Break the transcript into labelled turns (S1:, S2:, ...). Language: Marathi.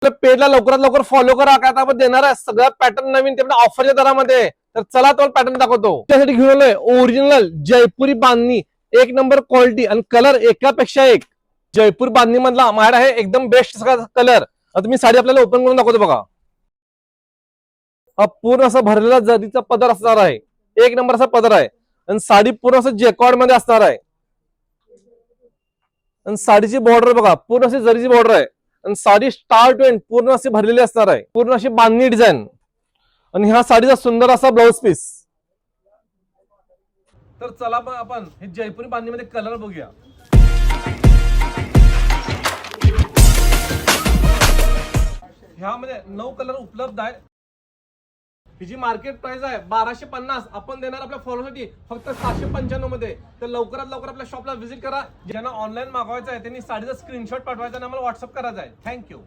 S1: पेजला लवकरात लवकर फॉलो करा, काय आपण देणार आहे सगळं पॅटर्न नवीन ते ऑफरच्या दरामध्ये. तर चला तो पॅटर्न दाखवतो. त्यासाठी घेऊन आलोय ओरिजिनल जयपुरी बांधणी, एक नंबर क्वालिटी आणि कलर एकापेक्षा एक. जयपूर बांधणी मधला माझ्या आहे एकदम बेस्ट सगळा कलर. आता मी साडी आपल्याला ओपन करून दाखवतो बघा. हा पूर्ण असा भरलेला जरीचा पदर असणार आहे, एक नंबर असा पदर आहे. आणि साडी पूर्ण असं जेकॉर्ड मध्ये असणार आहे. आणि साडीची बॉर्डर बघा पूर्ण अशी जरीची बॉर्डर आहे. आणि साडी स्टार्ट टू एंड पूर्ण अशी भरलेली असणार आहे, पूर्ण अशी बांधणी डिझाईन. आणि ह्या साडीचा सुंदर असा ब्लाउज पीस. तर चला मग आपण हे जयपुरी बांधणीमध्ये कलर बघूया. ह्यामध्ये 9 कलर उपलब्ध आहे. ही जी मार्केट प्राइस आहे 1250, आपण देणार आपल्या फॉलोसाठी फक्त 795 मध्ये. तर लवकरात लवकर आपल्या शॉपला व्हिजिट करा. ज्यांना ऑनलाईन मागवायचं आहे त्यांनी साडीचा स्क्रीनशॉट पाठवायचा आणि आम्हाला व्हॉट्सअप करायचा आहे. थँक्यू.